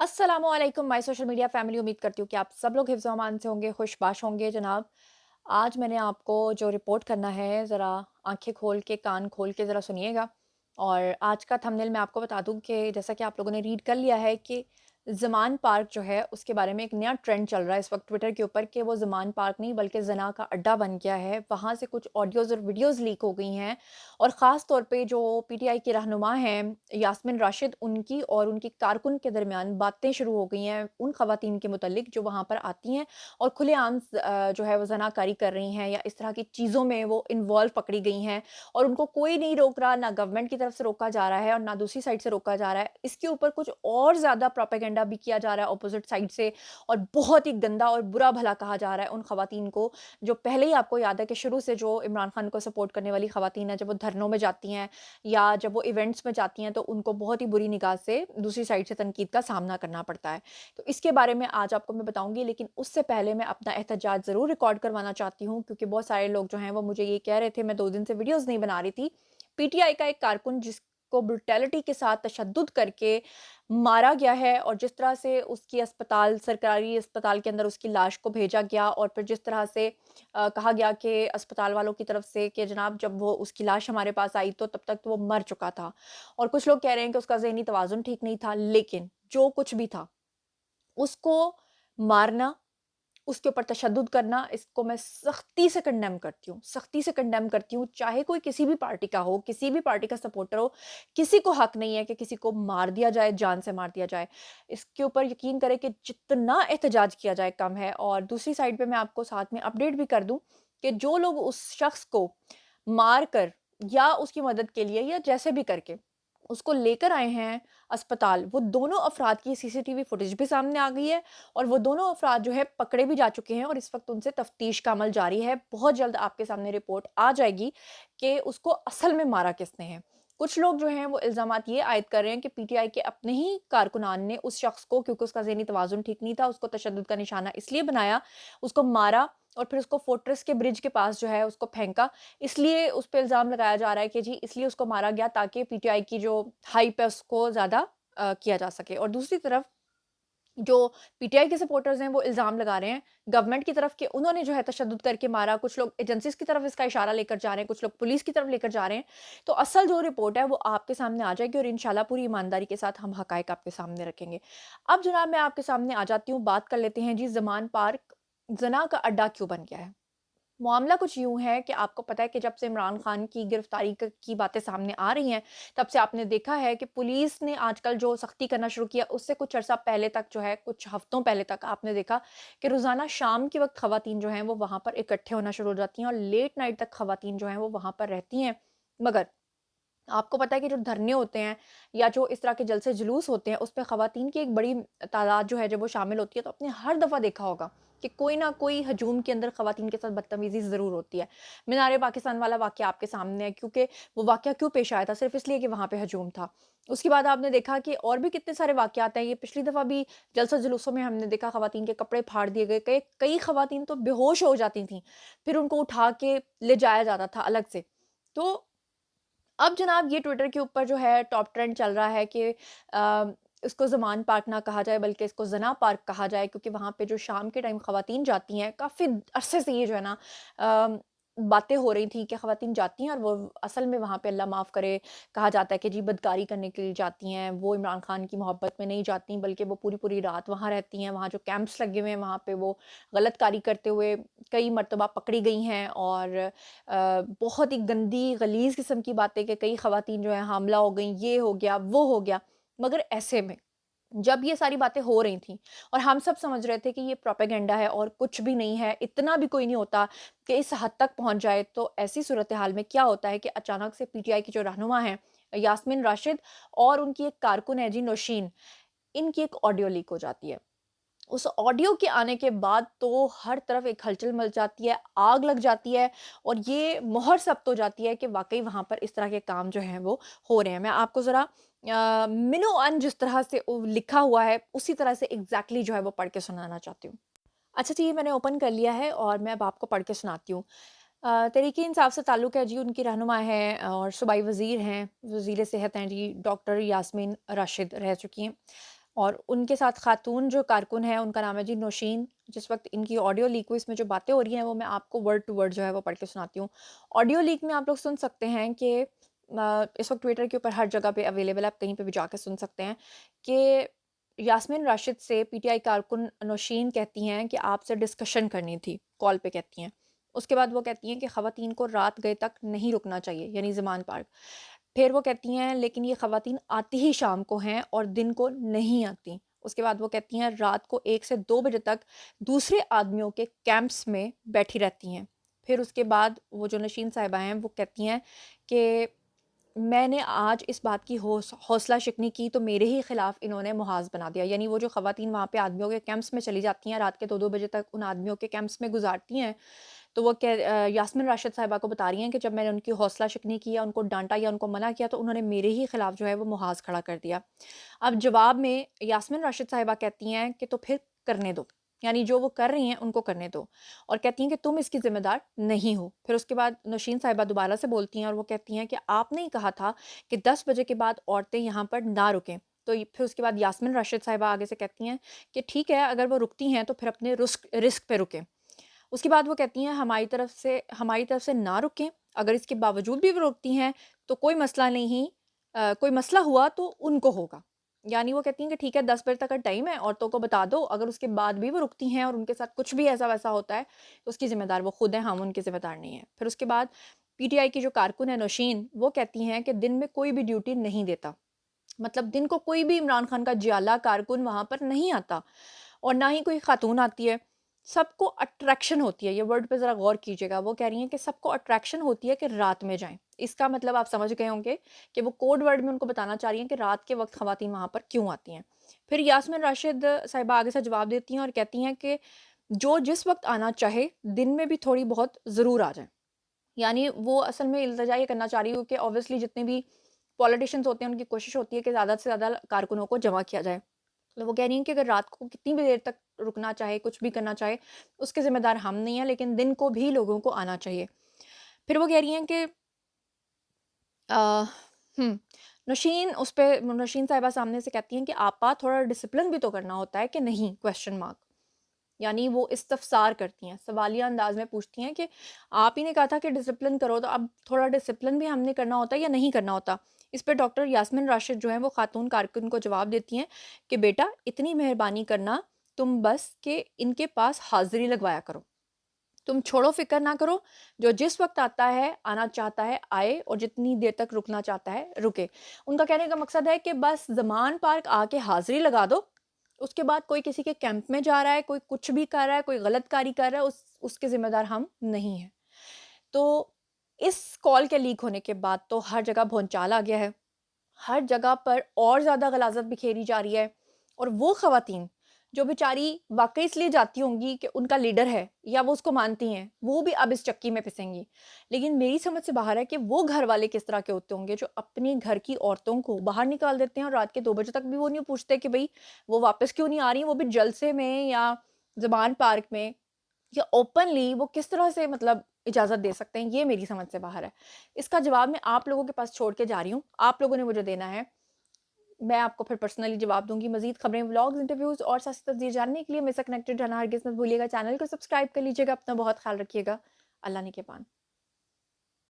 अस्सलामुअलैकुम my social media family. उम्मीद करती हूँ कि आप सब लोग हिफ्ज़ अमान से होंगे, खुशबाश होंगे जनाब। आज मैंने आपको जो रिपोर्ट करना है, ज़रा आँखें खोल के, कान खोल के ज़रा सुनिएगा। और आज का थंबनेल मैं आपको बता दूँ कि जैसा कि आप लोगों ने रीड कर लिया है कि ज़मान पार्क जो है, उसके बारे में एक नया ट्रेंड चल रहा है इस वक़्त ट्विटर के ऊपर कि वो ज़मान पार्क नहीं बल्कि ज़ना का अड्डा बन गया है। वहाँ से कुछ ऑडियोज़ और वीडियोज़ लीक हो गई हैं और ख़ास तौर पे जो पीटीआई की रहनुमा हैं यास्मीन राशिद, उनकी और उनकी कारकुन के दरमियान बातें शुरू हो गई हैं उन ख़वातीन के मुतल्लिक जो वहाँ पर आती हैं और खुलेआम जो है वो ज़नाकारी कर रही हैं या इस तरह की चीज़ों में वो इन्वॉल्व पकड़ी गई हैं और उनको कोई नहीं रोक रहा, ना गवर्नमेंट की तरफ से रोका जा रहा है और ना दूसरी साइड से रोका जा रहा है। इसके ऊपर कुछ और ज़्यादा प्रोपेगेंडा भी किया जा रहा है अपोज़िट साइड से और बहुत ही गंदा और बुरा भला कहा जा रहा है उन ख़वातीन को, जो पहले ही आपको याद है कि शुरू से जो इमरान खान को सपोर्ट करने वाली ख़वातीन हैं, जब वो धरनों में जाती हैं या जब वो इवेंट्स में जाती हैं, तो उनको बहुत ही बुरी निगाह से दूसरी साइड से तनकीद का सामना करना पड़ता है। तो इसके बारे में आज आपको मैं बताऊँगी, लेकिन उससे पहले मैं अपना एहतजाज ज़रूर रिकॉर्ड करवाना चाहती हूँ क्योंकि बहुत सारे लोग जो हैं वो मुझे ये कह रहे थे, मैं 2 दिन से वीडियोज़ नहीं बना रही थी। पीटीआई का एक कारकुन जिसको ब्रुटैलिटी के साथ तशद्दुद करके मारा गया है और जिस तरह से उसकी अस्पताल सरकारी अस्पताल के अंदर उसकी लाश को भेजा गया और फिर जिस तरह से कहा गया कि अस्पताल वालों की तरफ से कि जनाब जब वो उसकी लाश हमारे पास आई तो तब तक तो वो मर चुका था। और कुछ लोग कह रहे हैं कि उसका ज़हनी तवाज़ुन ठीक नहीं था, लेकिन जो कुछ भी था, उसको मारना, उसके ऊपर तशद्दुद करना, इसको मैं सख्ती से कंडेम करती हूँ, सख्ती से कंडेम करती हूँ। चाहे कोई किसी भी पार्टी का हो, किसी भी पार्टी का सपोर्टर हो, किसी को हक नहीं है कि किसी को मार दिया जाए, जान से मार दिया जाए। इसके ऊपर यकीन करें कि जितना एहतजाज किया जाए कम है। और दूसरी साइड पे मैं आपको साथ में अपडेट भी कर दूँ कि जो लोग उस शख्स को मार कर या उसकी मदद के लिए या जैसे भी करके उसको लेकर आए हैं अस्पताल, वो दोनों अफ़राद की सीसीटीवी फुटेज भी सामने आ गई है और वो दोनों अफ़राद जो है पकड़े भी जा चुके हैं और इस वक़्त उनसे तफ्तीश का अमल जारी है। बहुत जल्द आपके सामने रिपोर्ट आ जाएगी कि उसको असल में मारा किसने है। कुछ लोग जो हैं वो इल्ज़ामात ये आयद कर रहे हैं कि पीटीआई के अपने ही कारकुनान ने उस शख्स को, क्योंकि उसका ज़हनी तवाज़ुन ठीक नहीं था, उसको तशद्दुद का निशाना इसलिए बनाया, उसको मारा और फिर उसको फोर्ट्रेस के ब्रिज के पास जो है उसको फेंका। इसलिए उस पे इल्ज़ाम लगाया जा रहा है कि जी इसलिए उसको मारा गया ताकि पीटीआई की जो हाइप है उसको ज़्यादा किया जा सके। और दूसरी तरफ जो पीटीआई के सपोर्टर्स हैं वो इल्ज़ाम लगा रहे हैं गवर्नमेंट की तरफ कि उन्होंने जो है तशद्दुद करके मारा। कुछ लोग एजेंसीज़ की तरफ इसका इशारा लेकर जा रहे हैं, कुछ लोग पुलिस की तरफ लेकर जा रहे हैं। तो असल जो रिपोर्ट है वो आपके सामने आ जाएगी और इंशाल्लाह पूरी ईमानदारी के साथ हम हक़ाइक़ आपके सामने रखेंगे। अब जनाब मैं आपके सामने आ जाती हूँ, बात कर लेते हैं जी ज़मान पार्क ज़ना का अड्डा क्यों बन गया है? मामला कुछ यूँ है कि आपको पता है कि जब से इमरान खान की गिरफ्तारी की बातें सामने आ रही हैं, तब से आपने देखा है कि पुलिस ने आजकल जो सख्ती करना शुरू किया, उससे कुछ अरसा पहले तक जो है, कुछ हफ्तों पहले तक आपने देखा कि रोज़ाना शाम के वक्त खवातीन जो हैं वो वहाँ पर इकट्ठे होना शुरू हो जाती हैं और लेट नाइट तक खवातीन जो हैं वो वहाँ पर रहती हैं। मगर आपको पता है कि जो धरने होते हैं या जो इस तरह के जलसे जुलूस होते हैं, उसपे ख़वातीन की एक बड़ी तादाद जो है जब वो शामिल होती है, तो आपने हर दफ़ा देखा होगा कि कोई ना कोई हजूम के अंदर ख़वातीन के साथ बदतमीज़ी ज़रूर होती है। मीनार पाकिस्तान वाला वाक़या आपके सामने है, क्योंकि वो वाक़या क्यों पेश आया था? सिर्फ़ इसलिए कि वहाँ पे हजूम था। उसके बाद आपने देखा कि और भी कितने सारे वाक़यात हैं। ये पिछली दफ़ा भी जलसा जुलूसों में हमने देखा ख़वातीन के कपड़े फाड़ दिए गए। कई कई ख़वातीन तो बेहोश हो जाती थीं, फिर उनको उठा के ले जाया जाता था अलग से। तो अब जनाब ये ट्विटर के ऊपर जो है टॉप ट्रेंड चल रहा है कि इसको ज़मान पार्क ना कहा जाए बल्कि इसको ज़ना पार्क कहा जाए, क्योंकि वहाँ पे जो शाम के टाइम ख़वातीन जाती हैं, काफ़ी अरसे से ये जो है ना अ, बातें हो रही थी कि ख़वातीन जाती हैं और वो असल में वहाँ पे अल्लाह माफ़ करे, कहा जाता है कि जी बदकारी करने के लिए जाती हैं। वो इमरान खान की मोहब्बत में नहीं जाती बल्कि वो पूरी-पूरी रात वहाँ रहती हैं। वहाँ जो कैंप्स लगे हुए हैं वहाँ पे वो गलत कारी करते हुए कई मर्तबा पकड़ी गई हैं और बहुत ही गंदी गलीज़ किस्म की बातें कि कई ख़वातीन जो हैं हामला हो गईं, ये हो गया, वो हो गया। मगर ऐसे में जब ये सारी बातें हो रही थीं और हम सब समझ रहे थे कि ये प्रोपेगेंडा है और कुछ भी नहीं है, इतना भी कोई नहीं होता कि इस हद तक पहुँच जाए, तो ऐसी सूरत-ए-हाल में क्या होता है कि अचानक से पीटीआई की जो रहनुमा हैं, यास्मीन राशिद और उनकी एक कारकुन है जी नौशीन, इनकी एक ऑडियो लीक हो जाती है। उस ऑडियो के आने के बाद तो हर तरफ एक हलचल मच जाती है, आग लग जाती है और ये मोहर सब्त हो जाती है कि वाक़ई वहाँ पर इस तरह के काम जो हैं वो हो रहे हैं। मैं आपको ज़रा मिनो-अन जिस तरह से लिखा हुआ है, उसी तरह से एग्ज़ैक्टली जो है वो पढ़ के सुनाना चाहती हूँ। अच्छा जी, ये मैंने ओपन कर लिया है और मैं अब आपको पढ़ के सुनाती हूँ। तहरीक-ए-इंसाफ से ताल्लुक़ है जी, उनकी रहनुमा हैं और सूबाई वज़ीर हैं, वज़ीर सेहत हैं जी, डॉक्टर यास्मीन राशिद रह चुकी हैं। اور ان کے ساتھ خاتون جو کارکن ہے ان کا نام ہے جی نوشین. جس وقت ان کی آڈیو لیک ہوئی، اس میں جو باتیں ہو رہی ہیں وہ میں آپ کو ورڈ ٹو ورڈ جو ہے وہ پڑھ کے سناتی ہوں. آڈیو لیک میں آپ لوگ سن سکتے ہیں کہ اس وقت ٹویٹر کے اوپر ہر جگہ پہ اویلیبل ہے، آپ کہیں پہ بھی جا کے سن سکتے ہیں کہ یاسمین راشد سے پی ٹی آئی کارکن نوشین کہتی ہیں کہ آپ سے ڈسکشن کرنی تھی، کال پہ کہتی ہیں. اس کے بعد وہ کہتی ہیں کہ خواتین کو رات گئے تک نہیں رکنا چاہیے، یعنی زمان پارک. پھر وہ کہتی ہیں لیکن یہ خواتین آتی ہی شام کو ہیں اور دن کو نہیں آتی. اس کے بعد وہ کہتی ہیں رات کو 1 سے 2 بجے تک دوسرے آدمیوں کے کیمپس میں بیٹھی رہتی ہیں. پھر اس کے بعد وہ جو نشین صاحبہ ہیں وہ کہتی ہیں کہ میں نے آج اس بات کی حوصلہ شکنی کی تو میرے ہی خلاف انہوں نے محاذ بنا دیا. یعنی وہ جو خواتین وہاں پہ آدمیوں کے کیمپس میں چلی جاتی ہیں، رات کے 2 بجے تک ان آدمیوں کے کیمپس میں گزارتی ہیں، تو وہ یاسمین راشد صاحبہ کو بتا رہی ہیں کہ جب میں نے ان کی حوصلہ شکنی کی یا ان کو ڈانٹا یا ان کو منع کیا تو انہوں نے میرے ہی خلاف جو ہے وہ محاذ کھڑا کر دیا. اب جواب میں یاسمین راشد صاحبہ کہتی ہیں کہ تو پھر کرنے دو، یعنی جو وہ کر رہی ہیں ان کو کرنے دو، اور کہتی ہیں کہ تم اس کی ذمہ دار نہیں ہو. پھر اس کے بعد نوشین صاحبہ دوبارہ سے بولتی ہیں اور وہ کہتی ہیں کہ آپ نے ہی کہا تھا کہ 10 بجے کے بعد عورتیں یہاں پر نہ رکیں. تو پھر اس کے بعد یاسمین راشد صاحبہ آگے سے کہتی ہیں کہ ٹھیک ہے اگر وہ رکتی ہیں تو پھر اپنے رسک پہ رکیں. اس کے بعد وہ کہتی ہیں ہماری طرف سے نہ رکیں، اگر اس کے باوجود بھی وہ رکتی ہیں تو کوئی مسئلہ نہیں، کوئی مسئلہ ہوا تو ان کو ہوگا. یعنی وہ کہتی ہیں کہ ٹھیک ہے 10 بجے تک کا ٹائم ہے، عورتوں کو بتا دو، اگر اس کے بعد بھی وہ رکتی ہیں اور ان کے ساتھ کچھ بھی ایسا ویسا ہوتا ہے تو اس کی ذمہ دار وہ خود ہیں، ہم ان کی ذمہ دار نہیں ہیں. پھر اس کے بعد پی ٹی آئی کی جو کارکن ہے نوشین، وہ کہتی ہیں کہ دن میں کوئی بھی ڈیوٹی نہیں دیتا، مطلب دن کو کوئی بھی عمران خان کا جیالہ کارکن وہاں پر نہیں آتا اور نہ ہی کوئی خاتون آتی ہے. سب کو اٹریکشن ہوتی ہے، یہ ورڈ پہ ذرا غور کیجیے گا، وہ کہہ رہی ہیں کہ سب کو اٹریکشن ہوتی ہے کہ رات میں جائیں. اس کا مطلب آپ سمجھ گئے ہوں گے کہ وہ کوڈ ورڈ میں ان کو بتانا چاہ رہی ہیں کہ رات کے وقت خواتین وہاں پر کیوں آتی ہیں. پھر یاسمین راشد صاحبہ آگے سے جواب دیتی ہیں اور کہتی ہیں کہ جو جس وقت آنا چاہے دن میں بھی تھوڑی بہت ضرور آ جائیں. یعنی وہ اصل میں التجا یہ کرنا چاہ رہی ہوں کہ اوبویسلی جتنے بھی پولیٹیشینز ہوتے ہیں ان کی کوشش ہوتی ہے کہ زیادہ سے زیادہ کارکنوں کو جمع کیا جائے. وہ کہہ رہی ہیں کہ اگر رات کو کتنی بھی دیر تک رکنا چاہے، کچھ بھی کرنا چاہے، اس کے ذمہ دار ہم نہیں ہیں، لیکن دن کو بھی لوگوں کو آنا چاہیے. پھر وہ کہہ رہی ہیں کہ نوشین صاحبہ سامنے سے کہتی ہیں کہ آپا تھوڑا ڈسپلن بھی تو کرنا ہوتا ہے کہ نہیں، کویسچن مارک. یعنی وہ استفسار کرتی ہیں، سوالیہ انداز میں پوچھتی ہیں کہ آپ ہی نے کہا تھا کہ ڈسپلن کرو، تو اب تھوڑا ڈسپلن بھی ہم نے کرنا ہوتا ہے یا نہیں کرنا ہوتا. اس پہ ڈاکٹر یاسمین راشد جو ہیں وہ خاتون کارکن کو جواب دیتی ہیں کہ بیٹا اتنی مہربانی کرنا تم بس کہ ان کے پاس حاضری لگوایا کرو، تم چھوڑو فکر نہ کرو، جو جس وقت آتا ہے آنا چاہتا ہے آئے اور جتنی دیر تک رکنا چاہتا ہے رکے. ان کا کہنے کا مقصد ہے کہ بس زمان پارک آ کے حاضری لگا دو، اس کے بعد کوئی کسی کے کیمپ میں جا رہا ہے، کوئی کچھ بھی کر رہا ہے، کوئی غلط کاری کر رہا ہے، اس کے ذمہ دار ہم نہیں ہیں. تو اس کال کے لیک ہونے کے بعد تو ہر جگہ بھونچال آ گیا ہے، ہر جگہ پر اور زیادہ غلاظت بکھیری جا رہی ہے. اور وہ خواتین جو بیچاری واقعی اس لیے جاتی ہوں گی کہ ان کا لیڈر ہے یا وہ اس کو مانتی ہیں، وہ بھی اب اس چکی میں پسیں گی. لیکن میری سمجھ سے باہر ہے کہ وہ گھر والے کس طرح کے ہوتے ہوں گے جو اپنی گھر کی عورتوں کو باہر نکال دیتے ہیں اور رات کے 2 بجے تک بھی وہ نہیں پوچھتے کہ بھئی وہ واپس کیوں نہیں آ رہی، وہ بھی جلسے میں یا زبان پارک میں یا اوپنلی وہ کس طرح سے مطلب اجازت دے سکتے ہیں. یہ میری سمجھ سے باہر ہے. اس کا جواب میں آپ لوگوں کے پاس چھوڑ کے جا رہی ہوں، آپ لوگوں نے مجھے دینا ہے، میں آپ کو پھر پرسنلی جواب دوں گی. مزید خبریں، ولاگز، انٹرویوز اور سیاسی تجزیے جاننے کے لیے میرے سے کنیکٹڈ رہنا ہرگز مت بھولیے گا. چینل کو سبسکرائب کر لیجیے گا. اپنا بہت خیال رکھیے گا. اللہ نگہبان.